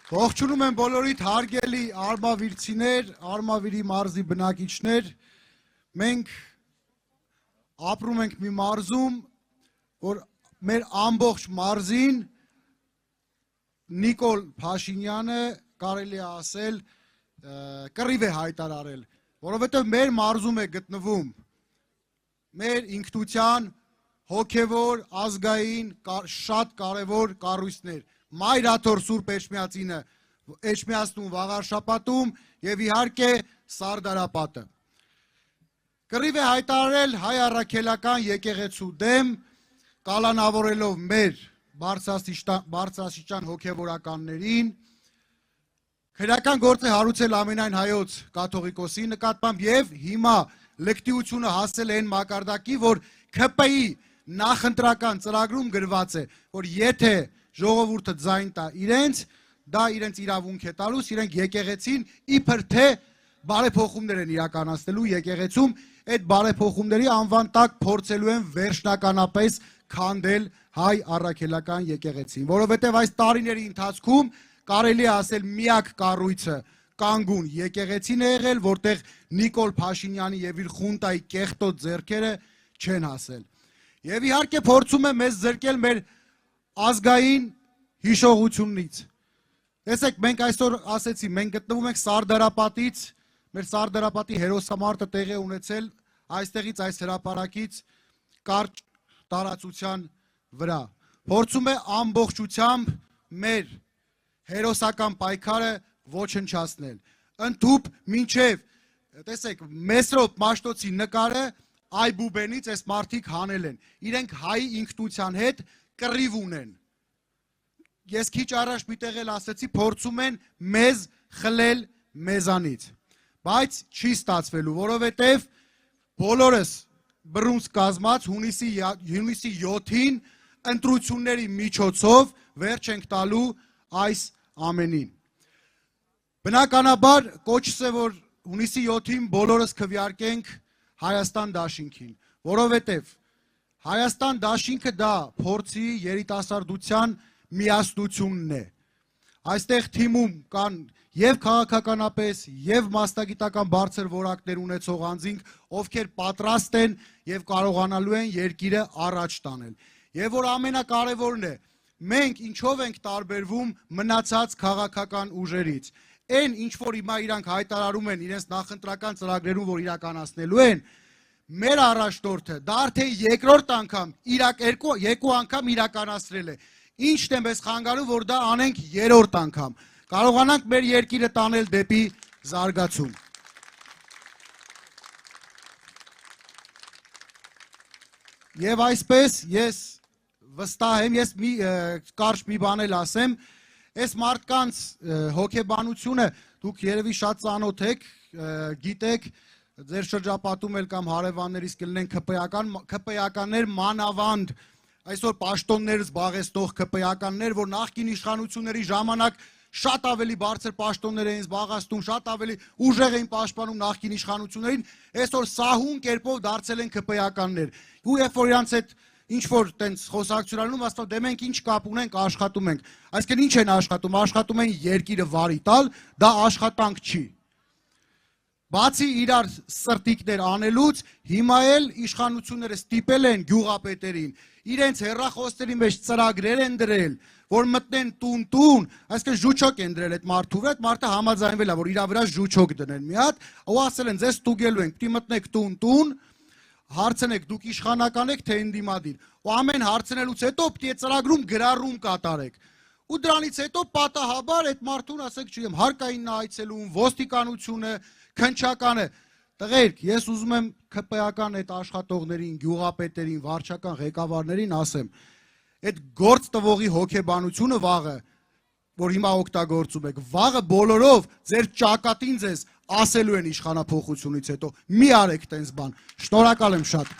Ողջունում եմ բոլորիդ հարգելի արմավիրցիներ, արմավիրի մարզի բնակիչներ, մենք ապրում ենք մի մարզում, որ մեր ամբողջ մարզին Նիկոլ Փաշինյանը կարելի է ասել կռիվ է հայտարարել, որովհետև մեր մարզում է գտնվում մեր ինքնության հոգևոր, ազգային, շատ կարևոր կառույցներ, Մայրաթոր Սուրբ Էջմիածնում Վաղարշապատում եւ իհարկե Սարդարապատը։ Կռիվ է հայտարարել հայ առաքելական եկեղեցու դեմ, կալանավորելով մեր բարձրաստիճան հոգևորականներին, քրեական գործ է հարուցել ամենայն հայոց կաթողիկոսի նկատմամբ եւ հիմա լկտիությունը հասել է այն մակարդակի, որ ՔՊ-ի նախընտրական ծրագրում գրված է, որ եթե ժողովուրդը ձայն տա իրենց, դա իրենց իրավունք է տալուս, իրենք եկեղեցին իբր թե բարեփոխումներ են իրականացնելու եկեղեցում, այդ բարեփոխումների անվան տակ փորձելու են վերջնականապես քանդել հայ առաքելական եկեղեցին, որովհետև այս տարիների ընթացքում կարելի է ասել միակ կառույցը կանգուն եկեղեցին է եղել, որտեղ Նիկոլ Փաշինյանի եւ իր խունտայի կեղտոտ ձեռքերը չեն հասել։ Եվ իհարկե փորձում է մեզ զրկել մեր ազգային հիշողությունից։ Տեսեք, մենք այսօր ասեցի, մենք գտնվում ենք Սարդարապատից, մեր Սարդարապատի հերոսամարտը տեղի է ունեցել այստեղից այս հրապարակից կարճ տարածության վրա։ Փորձում է ամբողջությամբ մեր հերոսական պայքարը ոչնչացնել։ Ընդհուպ մինչև, տեսեք, Մեսրոպ Մաշտոցի նկարը այբուբենից այս մարդիկ հանել են։ Իրենք հայի ինքնության հետ կռիվ ունեն։ Ես քիչ առաջ միտեղ էլ ասեցի, փորձում են մեզ խլել մեզանից, բայց չի ստացվելու, որովհետև բոլորս բռունցք կազմած հունիսի 7-ին ընտրությունների միջոցով վերջ ենք տալու այս ամենին։ Բնականաբար կոչս է, որ հունիսի 7-ին բոլորս քվեարկենք Հայաստան դաշինքին, որովհետև Հայաստան դաշինքը դա փորձի երիտասարդության միասնությունն է։ Այստեղ թիմում կան եւ քաղաքականապես եւ մասնագիտական բարձր որակներ ունեցող անձինք, ովքեր պատրաստ են եւ կարողանալու են երկիրը առաջ տանել։ Եվ որ ամենակարևորն է, մենք ինչով ենք տարբերվում մնացած քաղաքական ուժերից։ Այն ինչ որ հիմա իրանք հայտարարում են իրենց նախընտրական ծրագրերում, որ իրականացնելու են, մեր առաջնորդը դա արդեն երկրորդ անգամ, երկու անգամ իրականացրել է։ Ինչն է մեզ խանգարում, որ դա անենք երրորդ անգամ։ Կարողանանք մեր երկիրը տանել դեպի զարգացում։ Եվ այսպես ես վստահ եմ, ես կարճ մի բան էլ ասեմ, այս մարդկանց հոգեբանությունը դուք երևի շատ ծանոթ եք, գիտեք, ձեր շրջապատում էլ կամ հարևաններից կլինեն ՔՊ-ականներ, մանավանդ այսօր պաշտոններ զբաղեցնող ՔՊ-ականներ, որ նախկին իշխանությունների ժամանակ շատ ավելի բարձր պաշտոններ էին զբաղեցնում, շատ ավելի ուժեղ էին պաշտպանում նախկին իշխանություններին, այսօր սահուն կերպով դարձել են ՔՊ-ականներ։ Ու երբ որ իրանց հետ ինչ որ տենց խոսակցություն անում, ասում դե մենք ինչ կապ ունենք, աշխատում ենք։ Այսինքն ինչ են աշխատում են երկիրը վարի տալ, դա աշխատանք չի։ Բացի իրար սրտիկներ անելուց, հիմա էլ իշխանությունները ստիպել են գյուղապետերին, իրենց հեռախոսների մեջ ծրագրեր են դրել, որ մտնեն տուն, այսինքն ժուչոկ են դրել այդ մարդու վրա, այդ մարդը համաձայնվել է, որ իր վրա ժուչոկ դնեն մի հատ, ու ասել են ձեզ ստուգելու ենք, պիտի մտնեք տուն, հարցնեք դուք իշխանական եք թե ընդդիմադիր, ու ամեն հարցնելուց հետո պիտի այդ ծրագրում գրառում կատարեք։ Ու դրանից հետո պատահաբար այդ մարդուն ասեք, չգիտեմ, հարկայինն է այցելում, ոստիկանությունը, քննչականը։ Տղերք, ես ուզում եմ ՔՊ-ական այդ աշխատողներին, գյուղապետերին, վարչական ղեկավարներին ասեմ, այդ գործ տվողի հոգեբանությունը վաղը, որ հիմա օգտագործում եք, վաղը բոլորով ձեր ճակատին ձեզ ասելու են իշխանափոխությունից հետո, մի արեք տենց բան, շնորհակալ եմ շատ։